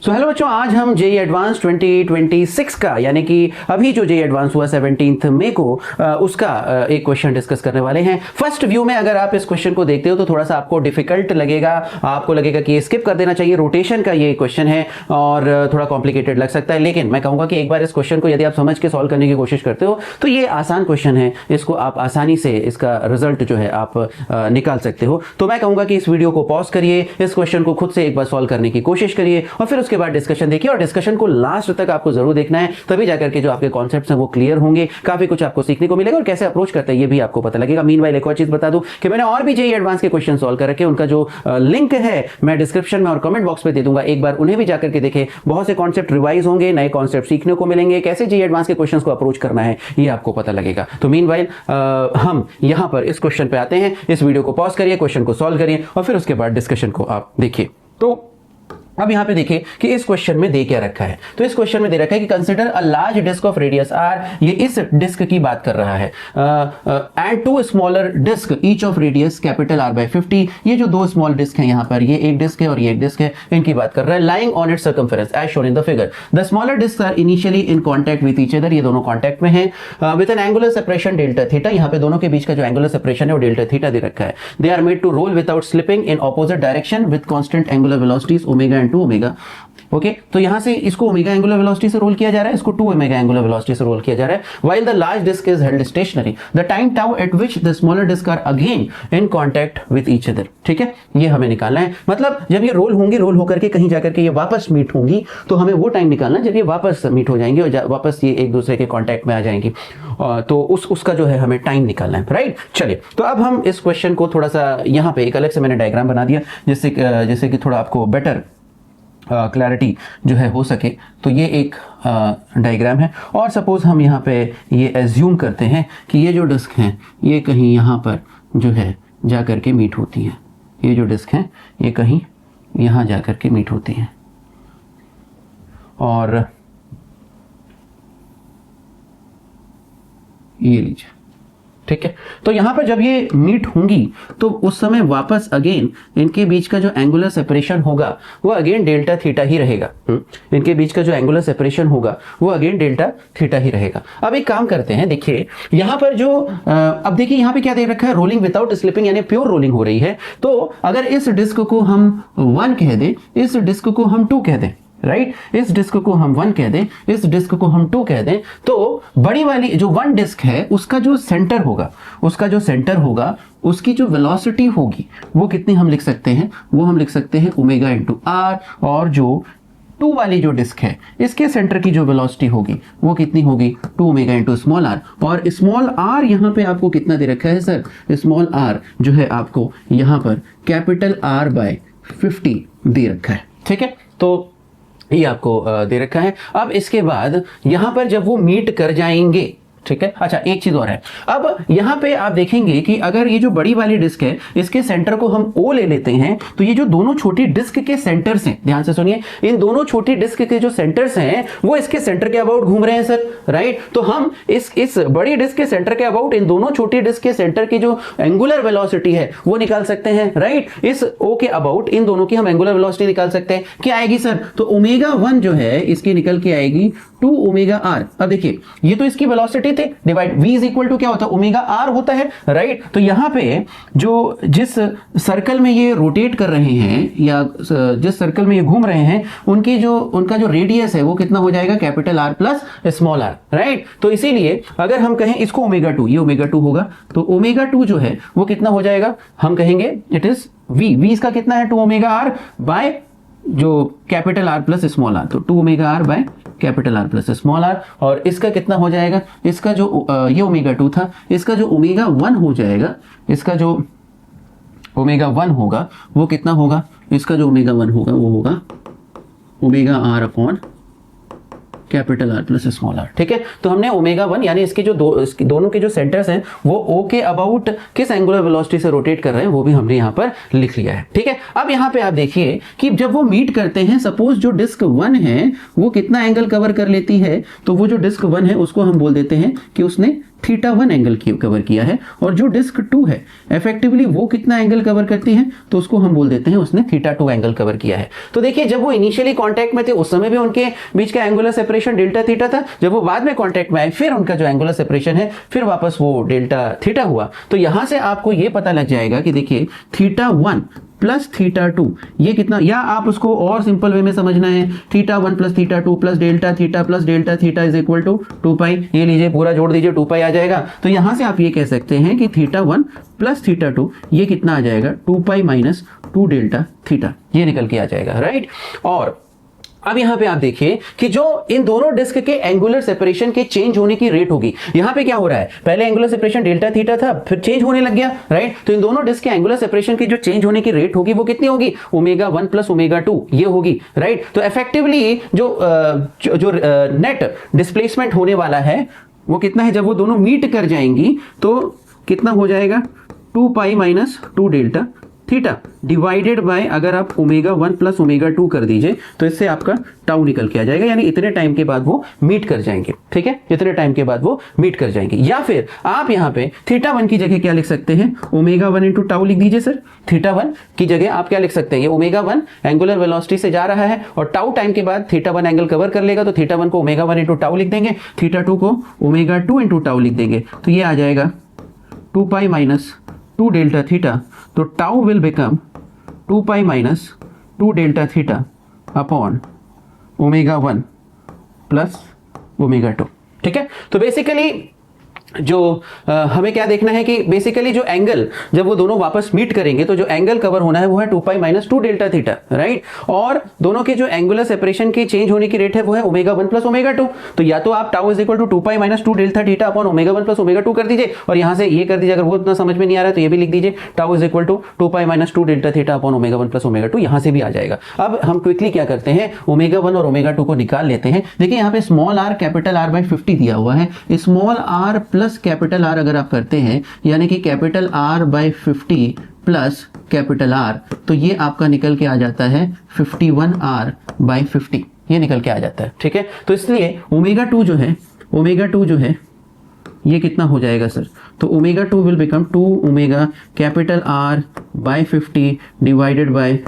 So hello बच्चों, आज हम जेईई एडवांस 2026 का यानी कि अभी जो जेईई एडवांस हुआ 17 मई को उसका एक क्वेश्चन डिस्कस करने वाले हैं। फर्स्ट व्यू में अगर आप इस क्वेश्चन को देखते हो तो थोड़ा सा आपको डिफिकल्ट लगेगा, आपको लगेगा कि स्किप कर देना चाहिए, रोटेशन का ये क्वेश्चन है और थोड़ा कॉम्प्लिकेटेड लग सकता है। लेकिन मैं कहूंगा कि एक बार इस क्वेश्चन को यदि आप समझ के सॉल्व करने की कोशिश करते हो तो ये आसान क्वेश्चन है, इसको आप आसानी से इसका रिजल्ट जो है आप निकाल सकते हो। तो मैं कहूंगा कि इस वीडियो को पॉज करिए, इस क्वेश्चन को खुद से एक बार सॉल्व करने की कोशिश करिए और फिर उसके बाद डिस्कशन देखिए। और डिस्कशन को लास्ट तक आपको जरूर देखना है, तभी जाकर के जो आपके कॉन्सेप्ट्स हैं वो क्लियर होंगे, काफी कुछ आपको सीखने को मिलेगा और कैसे अप्रोच करते हैं ये भी आपको पता लगेगा। मीनवाइल एक और चीज बता दूं कि मैंने और भी जेईई एडवांस के क्वेश्चन सॉल्व कर रखे हैं, उनका जो लिंक है मैं डिस्क्रिप्शन में और कमेंट बॉक्स पे दे दूंगा, एक बार उन्हें भी जाकर के देखें। बहुत से कॉन्सेप्ट रिवाइज होंगे, नए कॉन्सेप्ट सीखने को मिलेंगे, कैसे जेईई एडवांस के क्वेश्चंस को अप्रोच करना है ये आपको पता लगेगा। तो मीनवाइल हम यहां पर इस क्वेश्चन पे आते हैं, इस वीडियो को पॉज करिए, क्वेश्चन को सॉल्व करिए और फिर उसके बाद डिस्कशन को आप देखिए। तो अब यहां पे देखिए कि इस क्वेश्चन में दे क्या रखा है। तो इस क्वेश्चन में दे रखा है कि consider a large disc of radius R, ये इस डिस्क की बात कर रहा है, and two smaller disc each of radius capital R by 50। ये जो दो स्मॉल डिस्क है यहां पर, ये एक डिस्क है और ये एक डिस्क है, इनकी बात कर रहा है। Lying on its circumference as shown in the figure, the smaller disc are initially in contact with each other, ये दोनों कॉन्टैक्ट में हैं with an angular separation delta theta. यहां पे दोनों के बीच का जो एंगुलर सेपरेशन है वो डेल्टा थीटा दे रखा है। They are made to roll without slipping in opposite direction with constant angular velocities omega and 2 omega. Okay, तो यहां से इसको ओमेगा एंगुलर वेलोसिटी से रोल किया जा रहा है, इसको 2 ओमेगा एंगुलर वेलोसिटी से रोल किया जा रहा है। While the large disc is held stationary, the time tau at which the smaller disc are again in contact with each other. ठीक है, ये हमें निकालना है। मतलब जब ये रोल होंगी, रोल होकर के कहीं जाकर के ये वापस मीट होंगी, तो हमें वो टाइम निकालना है जब ये वापस मीट हो जाएंगे और वापस ये एक दूसरे के कांटेक्ट में आ जाएंगी, तो उसका जो है हमें टाइम निकालना है। राइट, चलिए तो अब हम इस क्वेश्चन को थोड़ा सा यहाँ पे एक अलग से मैंने डायग्राम बना दिया जिससे कि थोड़ा आपको बेटर क्लैरिटी जो है हो सके। तो ये एक डायग्राम है और सपोज हम यहाँ पे ये एज्यूम करते हैं कि ये जो डिस्क हैं ये कहीं यहाँ पर जो है जा कर के मीट होती हैं। ये जो डिस्क हैं ये कहीं यहाँ जा कर के मीट होती हैं और ये लीजिए। ठीक है, तो यहां पर जब ये मीट होंगी तो उस समय वापस अगेन इनके बीच का जो एंगुलर सेपरेशन होगा वो अगेन डेल्टा थीटा ही रहेगा। इनके बीच का जो एंगुलर सेपरेशन होगा वो अगेन डेल्टा थीटा ही रहेगा। अब एक काम करते हैं, देखिए यहां पर जो अब देखिए यहां पे क्या दे रखा है, रोलिंग विदाउट स्लिपिंग, यानी प्योर रोलिंग हो रही है। तो अगर इस डिस्क को हम 1 कह दें, इस डिस्क को हम 2 कह दें, राइट, इस डिस्क को हम 1 कह दें, इस डिस्क को हम 2 कह दें, तो बड़ी वाली जो 1 डिस्क है उसका जो सेंटर होगा, उसकी जो वेलोसिटी होगी वो कितनी हम लिख सकते हैं, वो हम लिख सकते हैं ओमेगा इंटू आर। और जो 2 वाली जो डिस्क है इसके सेंटर की जो वेलोसिटी होगी वो कितनी होगी, 2 ओमेगा इंटू स्मॉल आर। और स्मॉल आर यहाँ पे आपको कितना दे रखा है सर, स्मॉल आर जो है आपको यहाँ पर कैपिटल आर बाय 50 दे रखा है। ठीक है, तो ये आपको दे रखा है। अब इसके बाद यहां पर जब वो मीट कर जाएंगे, ठीक है, अच्छा एक चीज और है, अब यहां पे आप देखेंगे कि अगर ये जो बड़ी वाली डिस्क है इसके सेंटर को हम O ले लेते हैं, तो ये जो दोनों छोटी डिस्क के सेंटर्स हैं, ध्यान से सुनिए, इन दोनों छोटी डिस्क के जो सेंटर्स हैं वो इसके सेंटर के अबाउट घूम रहे हैं सर। राइट, तो हम इस बड़ी डिस्क के सेंटर के अबाउट इन दोनों छोटी डिस्क के सेंटर की जो एंगुलर वेलोसिटी है वो निकाल सकते हैं। राइट, इस O के अबाउट इन दोनों की हम एंगुलर वेलोसिटी निकाल सकते हैं। क्या आएगी सर, तो ओमेगा 1 जो है इसकी निकल के आएगी 2 ओमेगा आर। अब देखिए ये तो इसकी वेलोसिटी थे, divide v is equal to क्या होता है, ओमेगा आर होता है। राइट, तो यहां पे जो जिस सर्कल में ये रोटेट कर रहे हैं या जिस सर्कल में ये घूम रहे हैं उनका जो रेडियस है वो कितना हो जाएगा, capital R plus small r. Right, तो इसीलिए अगर हम कहें इसको ओमेगा 2, ये ओमेगा 2 होगा, तो ओमेगा 2 जो है वो कितना हो जाएगा, हम कहेंगे इट इज v इसका कितना है 2 ओमेगा आर बाय जो capital R plus small r, तो 2 omega r by capital R plus small r. और इसका कितना हो जाएगा, इसका जो ये ओमेगा 2 था, इसका जो ओमेगा 1 हो जाएगा, इसका जो ओमेगा 1 होगा वो कितना होगा, इसका जो ओमेगा 1 होगा वो होगा omega r upon capital R plus small r. ठीक है, तो हमने ओमेगा 1 यानी इसके जो दोनों के जो सेंटर्स हैं वो O के अबाउट किस एंगुलर वेलोसिटी से रोटेट कर रहे हैं वो भी हमने यहाँ पर लिख लिया है। ठीक है, अब यहाँ पे आप देखिए कि जब वो मीट करते हैं, सपोज जो डिस्क 1 है वो कितना एंगल कवर कर लेती है, तो वो जो डिस्क 1 है उसको हम बोल देते हैं कि उसने थीटा 1 एंगल कवर किया है, और जो डिस्क 2 है इफेक्टिवली वो कितना एंगल कवर करती है, तो उसको हम बोल देते हैं उसने थीटा 2 एंगल कवर किया है। तो देखिए जब वो इनिशियली कांटेक्ट में थे उस समय भी उनके बीच का एंगुलर सेपरेशन डेल्टा थीटा था, जब वो बाद में कांटेक्ट में आए फिर उनका जो एंगुलर सेपरेशन है फिर वापस वो डेल्टा थीटा हुआ। तो यहां से आपको ये पता लग जाएगा कि देखिए थीटा 1 प्लस थीटा 2 ये कितना, या आप उसको और सिंपल वे में समझना है, theta 1 plus theta 2 plus delta theta is equal to 2 pi, ये लीजिए पूरा जोड़ दीजिए 2 पाई आ जाएगा। तो यहां से आप ये कह सकते हैं कि थीटा 1 प्लस थीटा 2 ये कितना आ जाएगा 2 पाई माइनस 2 डेल्टा थीटा, ये निकल के आ जाएगा, राइट। और अब यहां पे आप देखिए कि जो इन दोनों डिस्क के एंगुलर सेपरेशन के चेंज होने की रेट होगी, यहां पे क्या हो रहा है, पहले एंगुलर सेपरेशन डेल्टा थीटा था फिर चेंज होने लग गया, राइट। तो इन दोनों डिस्क के एंगुलर सेपरेशन की जो चेंज होने की रेट होगी वो कितनी होगी, ओमेगा 1 प्लस ओमेगा 2 ये होगी, राइट। तो इफेक्टिवली जो नेट डिस्प्लेसमेंट होने वाला है वो कितना है, जब वो दोनों मीट कर जाएंगी तो कितना हो जाएगा 2 pi minus 2 delta theta divided by, अगर आप ओमेगा 1 प्लस ओमेगा 2 कर दीजिए तो इससे आपका टाउ निकल के आ जाएगा, यानी इतने टाइम के बाद वो मीट कर जाएंगे, ठीक है, इतने टाइम के बाद वो मीट कर जाएंगे। या फिर आप यहाँ पे थीटा 1 की जगह क्या लिख सकते हैं, ओमेगा 1 इंटू टाउ लिख दीजिए सर। थीटा 1 की जगह आप क्या लिख सकते हैं, ये ओमेगा 1 एंगुलर वेलोसिटी से जा रहा है और टाउ टाइम के बाद थीटा 1 एंगल कवर कर लेगा, तो थीटा 1 को ओमेगा 1 इंटू टाउ लिख देंगे, थीटा 2 को ओमेगा 2 इंटू टाउ लिख देंगे, तो ये आ जाएगा 2 पाई माइनस 2 डेल्टा थीटा। तो tau will become 2 pi minus 2 delta theta upon omega 1 plus omega 2, ठीक है। तो बेसिकली जो हमें क्या देखना है कि बेसिकली जो एंगल जब वो दोनों वापस मीट करेंगे तो जो एंगल कवर होना है वो है 2 pi minus 2 delta theta, right. और दोनों के जो एंगुलर सेपरेशन की चेंज होने की रेट है वो है ओमेगा 1 प्लस ओमेगा 2। तो या तो आप tau is equal to 2 pi minus 2 delta theta upon omega 1 plus omega 2 कर दीजिए, और यहां से ये कर दीजिए, अगर वो इतना समझ में नहीं आ रहा है तो ये भी लिख दीजिए, tau is equal to 2 pi minus 2 delta theta upon omega 1 plus omega 2, यहां से भी आ जाएगा। अब हम क्विकली क्या करते हैं, ओमेगा 1 और ओमेगा 2 को निकाल लेते हैं। देखिए यहाँ पे small r capital R by 50 दिया हुआ है, small r plus capital R अगर आप करते हैं यानी कि capital R by 50 plus capital R, तो ये आपका निकल के आ जाता है 51 आर बाई 50, ये निकल के आ जाता है, ठीक है। तो इसलिए ओमेगा 2 जो है ये कितना हो जाएगा सर, तो omega 2 will become 2 omega capital R by 50 divided by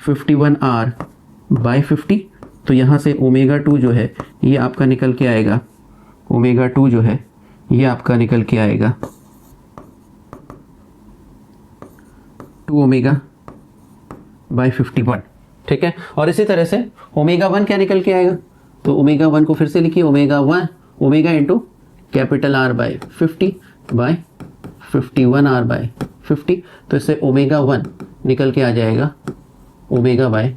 51 r by 50। तो यहां से ओमेगा 2 जो है ये आपका निकल के आएगा, ओमेगा 2 जो है ये आपका निकल के आएगा 2 ओमेगा बाई 51, ठीक है। और इसी तरह से ओमेगा 1 क्या निकल के आएगा, तो ओमेगा 1 को फिर से लिखिए, omega 1 omega into capital R by 50 by 51 r by 50, तो इससे ओमेगा 1 निकल के आ जाएगा ओमेगा बाई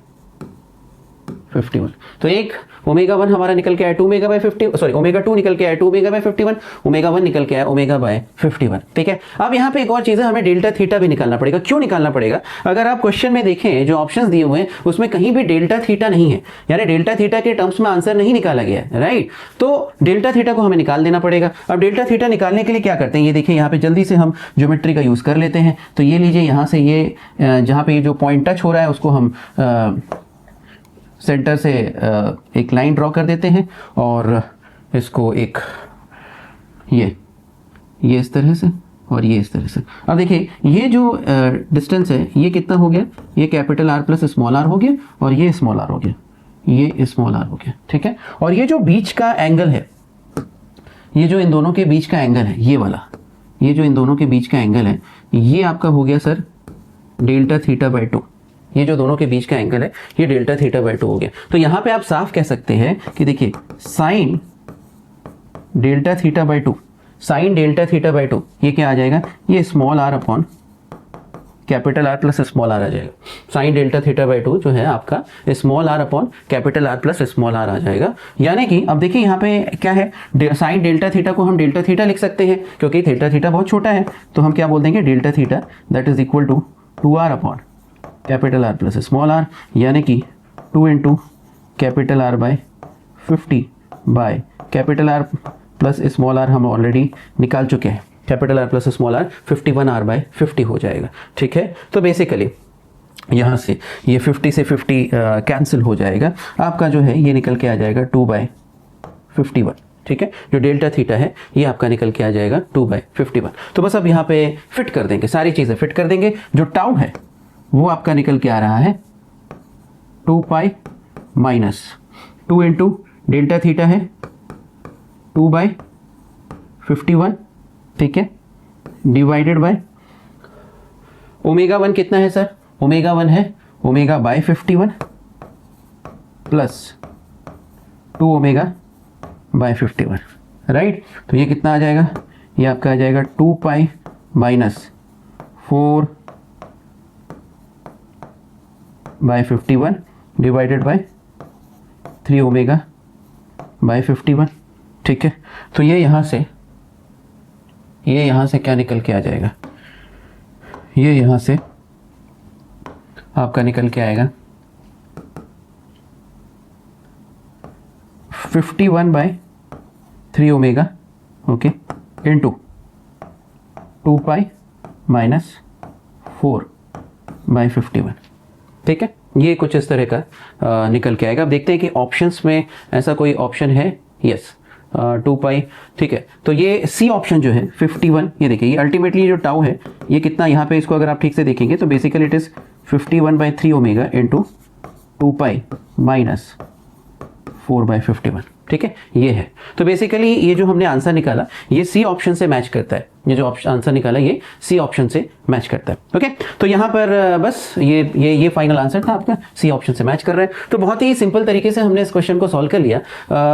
51। तो एक ओमेगा 1 हमारा निकल के आया 2 ओमेगा बाय 50, सॉरी ओमेगा 2 निकल के आया 2 ओमेगा बाय 51, ओमेगा 1 निकल के आया ओमेगा बाय 51, ठीक है। अब यहाँ पे एक और चीज़ है, हमें डेल्टा थीटा भी निकालना पड़ेगा। क्यों निकालना पड़ेगा, अगर आप क्वेश्चन में देखें जो ऑप्शंस दिए हुए हैं उसमें कहीं भी डेल्टा थीटा नहीं है, यानी डेल्टा थीटा के टर्म्स में आंसर नहीं निकाला गया है, राइट। तो डेल्टा थीटा को हमें निकाल देना पड़ेगा। अब डेल्टा थीटा निकालने के लिए क्या करते हैं, ये देखिए यहाँ पे जल्दी से हम ज्योमेट्री का यूज़ कर लेते हैं। तो ये लीजिए यहाँ से ये जहाँ पे ये जो पॉइंट टच हो रहा है उसको हम सेंटर से एक लाइन ड्रॉ कर देते हैं और इसको एक ये इस तरह से और ये इस तरह से। अब देखिए ये जो डिस्टेंस है ये कितना हो गया, ये capital R plus small r हो गया और ये स्मॉल आर हो गया, ये स्मॉल आर हो गया, ठीक है। और ये जो बीच का एंगल है, ये जो इन दोनों के बीच का एंगल है, ये वाला, ये जो इन दोनों के बीच का एंगल है ये आपका हो गया सर डेल्टा थीटा बाई 2। ये जो दोनों के बीच का एंगल है ये डेल्टा थीटा बाई 2 हो गया। तो यहां पे आप साफ कह सकते हैं कि देखिए sine delta theta by 2, sine delta theta by 2 ये क्या आ जाएगा, ये small R upon capital R plus small R आ जाएगा। साइन डेल्टा थीटा बाई 2 जो है आपका small R upon capital R plus small R आ जाएगा। यानी कि अब देखिए यहाँ पे क्या है, साइन डेल्टा थीटा को हम डेल्टा थीटा लिख सकते हैं क्योंकि थीटा थीटा बहुत छोटा है, तो हम क्या बोल देंगे delta theta that is equal to 2r upon capital R plus small r, यानी कि 2 into capital R by 50 by capital R plus small r हम ऑलरेडी निकाल चुके हैं, capital R plus small r 51 r by 50 हो जाएगा, ठीक है। तो बेसिकली यहाँ से ये 50 से 50 कैंसिल हो जाएगा, आपका जो है ये निकल के आ जाएगा 2 बाय 51, ठीक है, जो डेल्टा थीटा है ये आपका निकल के आ जाएगा 2/51। तो बस अब यहाँ पे फिट कर देंगे, सारी चीज़ें फिट कर देंगे। जो टाउ है वो आपका निकल के आ रहा है 2 माइनस 2 इंटू डेल्टा थीटा है 2/51, ठीक है, डिवाइडेड बाय ओमेगा 1 कितना है सर? ओमेगा 1 है omega by 51 plus 2 omega by 51, right. तो ये कितना आ जाएगा? ये आपका आ जाएगा 2 pi minus 4 by 51 divided by 3 omega by 51, ठीक है। तो ये यहाँ से क्या निकल के आ जाएगा? ये यहाँ से आपका निकल के आएगा 51/3 omega, okay, into 2 pi minus 4/51, ठीक है। ये कुछ इस तरह का निकल के आएगा। अब देखते हैं कि ऑप्शंस में ऐसा कोई ऑप्शन है। यस, 2 पाई, ठीक है। तो ये सी ऑप्शन जो है 51, ये देखिए, ये अल्टीमेटली जो टाउ है ये कितना, यहाँ पे इसको अगर आप ठीक से देखेंगे तो basically it is 51/3 omega into 2 pi minus 4/51, ठीक है, ये है। तो बेसिकली ये जो हमने आंसर निकाला ये सी ऑप्शन से मैच करता है। ये जो आंसर निकाला ये सी ऑप्शन से मैच करता है, ओके। तो यहाँ पर बस ये फाइनल आंसर था आपका, सी ऑप्शन से मैच कर रहा है। तो बहुत ही सिंपल तरीके से हमने इस क्वेश्चन को सॉल्व कर लिया।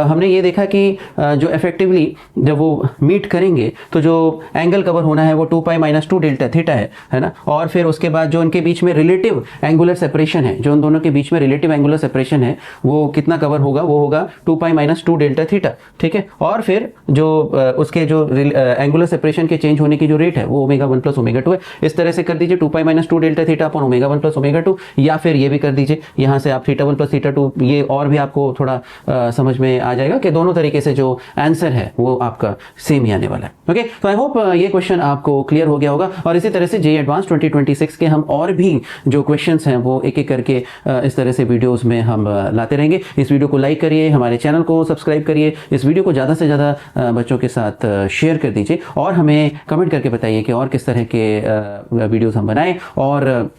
हमने ये देखा कि जो इफेक्टिवली जब वो मीट करेंगे तो जो एंगल कवर होना है वो 2 पाई माइनस 2 डेल्टा थीटा है ना। और फिर उसके बाद जो उनके बीच में रिलेटिव एंगुलर सेपरेशन है, जो उन दोनों के बीच में रिलेटिव एंगुलर सेपरेशन है वो कितना कवर होगा? वो होगा 2 पाई माइनस 2 डेल्टा थीटा, ठीक है। और फिर जो उसके जो एंगुलर सेपरेशन के चेंज होने की जो रेट है वो ओमेगा 1 प्लस ओमेगा 2 है। इस तरह से कर दीजिए 2 pi minus 2 delta theta upon omega 1 plus omega 2, या फिर ये भी कर दीजिए यहाँ से आप थीटा 1 प्लस थीटा 2, ये और भी आपको थोड़ा समझ में आ जाएगा कि दोनों तरीके से जो आंसर है वो आपका सेम ही आने वाला है, ओके। तो आई होप ये क्वेश्चन आपको क्लियर हो गया होगा। और इसी तरह से जेईई एडवांस 2026 के हम और भी जो क्वेश्चंस हैं वो एक एक करके इस तरह से वीडियोस में हम लाते रहेंगे। इस वीडियो को लाइक करिए, हमारे चैनल को सब्सक्राइब करिए, इस वीडियो को ज़्यादा से ज़्यादा बच्चों के साथ शेयर कर दीजिए और हमें कमेंट करके बताइए कि और किस तरह के वीडियोस हम बनाएं और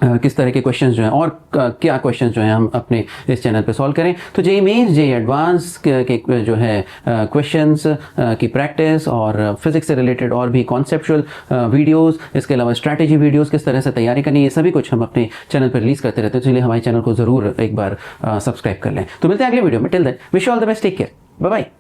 किस तरह के क्वेश्चंस जो हैं और क्या क्वेश्चंस जो हैं हम अपने इस चैनल पे सॉल्व करें। तो जेईई मेंस, जेईई एडवांस के जो है क्वेश्चंस की प्रैक्टिस और फिजिक्स से रिलेटेड और भी कॉन्सेप्चुअल वीडियोस, इसके अलावा स्ट्रैटेजी वीडियोस, किस तरह से तैयारी करनी, ये सभी कुछ हम अपने चैनल पर रिलीज करते रहते हैं। इसलिए हमारे चैनल को ज़रूर एक बार सब्सक्राइब कर लें। तो मिलते हैं अगले वीडियो में। Till then wish you all the best, take care, bye bye.